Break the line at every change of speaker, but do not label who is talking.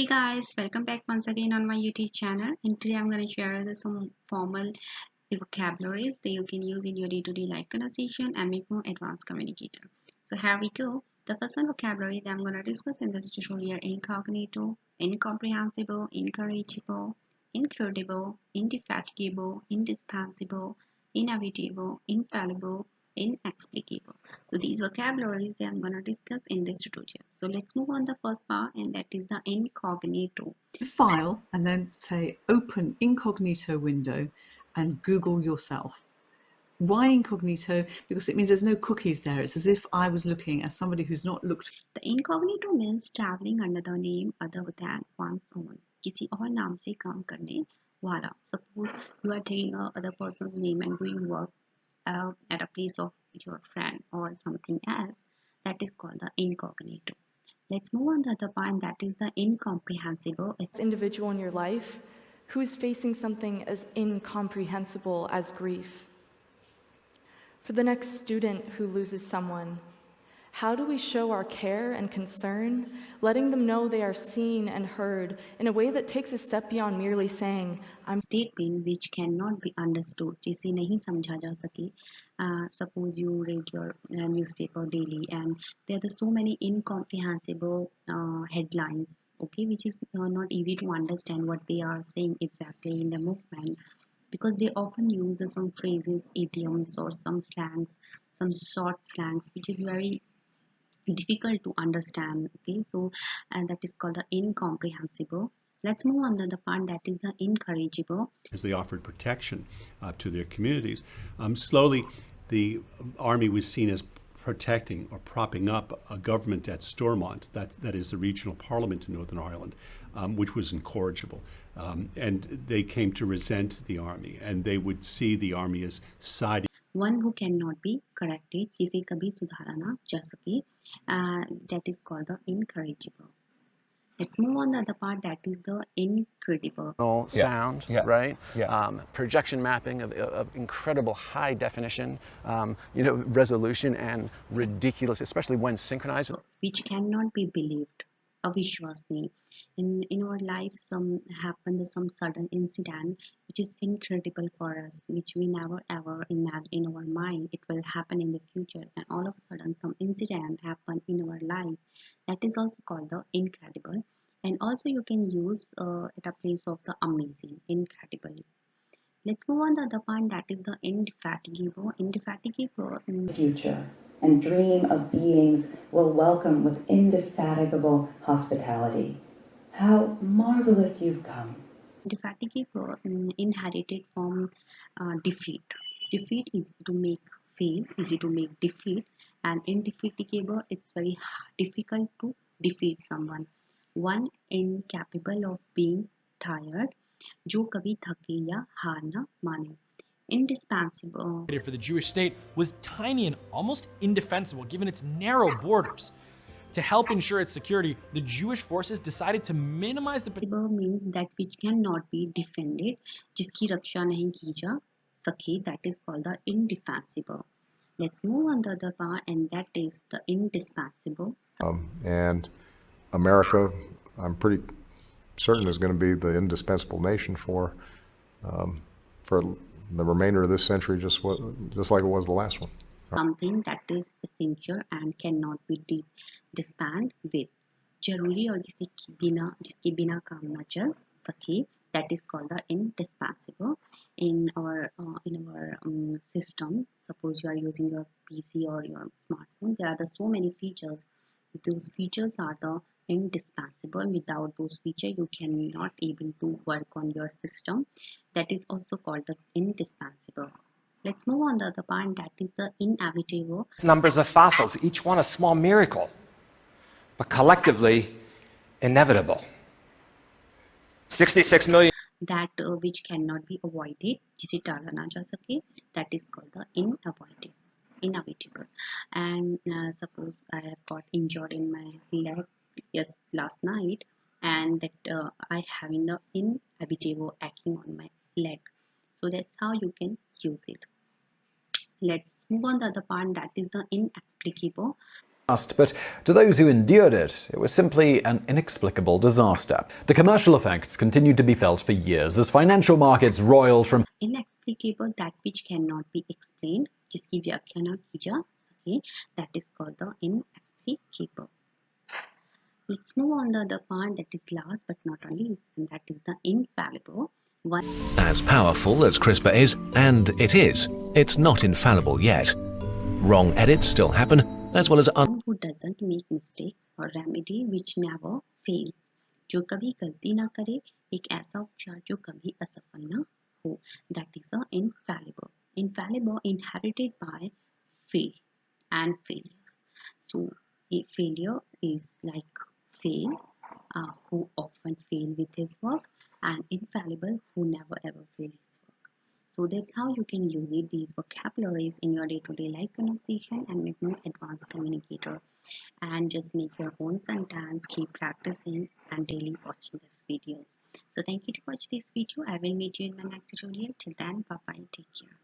Hey guys, welcome back once again on my YouTube channel, and today I'm going to share some formal vocabularies that you can use in your day-to-day life conversation and make more advanced communicator. So here we go. The first one vocabulary that I'm going to discuss in this tutorial: incognito, incomprehensible, incorrigible, incredible, indefatigable, indispensable, inevitable, infallible, inexplicable. So these vocabularies that I'm going to discuss in this tutorial. So let's move on the first part, and that is the incognito.
File and then say open incognito window and Google yourself. Why incognito? Because it means there's no cookies there. It's as if I was looking as somebody who's not looked.
The incognito means traveling under the name other than one's own. किसी और नाम से काम करने वाला. Suppose you are taking a other person's name and doing work at a place of your friend or something else. That is called the incognito. Let's move on to the other part, that is the incomprehensible.
It's individual in your life who's facing something as incomprehensible as grief. For the next student who loses someone, how do we show our care and concern, letting them know they are seen and heard in a way that takes a step beyond merely saying, I'm
statement which cannot be understood, जिसे नहीं समझा जा सके. Suppose you read your newspaper daily and there are so many incomprehensible headlines, okay, which is not easy to understand what they are saying exactly in the movement, because they often use some phrases, idioms, or some slangs, some short slangs, which is very difficult to understand. Okay, so that is called the incomprehensible. Let's move on to the part that is the incorrigible.
As they offered protection to their communities, slowly the army was seen as protecting or propping up a government at Stormont, that is the regional parliament in Northern Ireland, which was incorrigible. And they came to resent the army, and they would see the army as siding.
One who cannot be corrected, जिसे कभी सुधारा ना जा सके, that is called the incorrigible. Let's move on to the other part, that is the incredible.
Sound,
Yeah.
right?
Yeah.
Projection mapping of incredible high definition, resolution and ridiculous, especially when synchronized.
Which cannot be believed, अविश्वसनीय. In our life, some sudden incident which is incredible for us, which we never ever imagine in our mind it will happen in the future, and all of a sudden some incident happen in our life. That is also called the incredible, and also you can use at a place of the amazing, incredible. Let's move on to the part, that is the indefatigable. Indefatigable in
the future, and dream of beings will welcome with indefatigable hospitality. How marvelous you've come.
Indefatigable inherited from defeat. Defeat is to make fail, easy to make defeat, and indefatigable, it's very difficult to defeat someone. One incapable of being tired, जो कभी थके या हार न माने. Indispensable.
For the Jewish state was tiny and almost indefensible given its narrow borders. To help ensure its security, the Jewish forces decided to minimize the
potential. Means that which cannot be defended, जिसकी रक्षा नहीं की जा सके, that is called the indefensible. Let's move on to the other part, and that is the indispensable.
And America, I'm pretty certain, is going to be the indispensable nation for the remainder of this century, just like it was the last one.
Something that is essential and cannot be disbanded with. जरूरी और जिसके बिना काम न चल सके, that is called the indispensable. In our system, suppose you are using your PC or your smartphone, there are so many features. Those features are the indispensable. Without those features, you cannot able to work on your system. That is also called the indispensable. Let's move on to the part, that is the inevitable.
Numbers of fossils, each one a small miracle, but collectively inevitable. 66 million.
That which cannot be avoided, जिसे टाला ना जा सके, that is called the inevitable. And suppose I have got injured in my leg last night, and that I having the inevitable aching on my leg. So that's how you can use it. Let's move on to the other part, that is the inexplicable.
But to those who endured it, it was simply an inexplicable disaster. The commercial effects continued to be felt for years as financial markets roiled from
inexplicable, that which cannot be explained, जिसकी व्याख्या ना की जा सके, that is called the inexplicable. Let's move on the other part, that is last but not least, and that is the infallible.
As powerful as CRISPR is, and it is, it's not infallible yet. Wrong edits still happen, as well as
who doesn't make mistakes, or remedy which never fails. जो कभी गलती ना करे, एक ऐसा उपचार जो कभी असफल ना हो, that is the infallible. Infallible inherited by fail and failures. So a failure is like fail, who often fail with his work, and infallible, who never ever fail his work. So that's how you can use it, these vocabularies, in your day-to-day life conversation and make more advanced communicator. And just make your own sentence, keep practicing, and daily watching these videos. So thank you to watch this video. I will meet you in my next tutorial. Till then, bye bye, take care.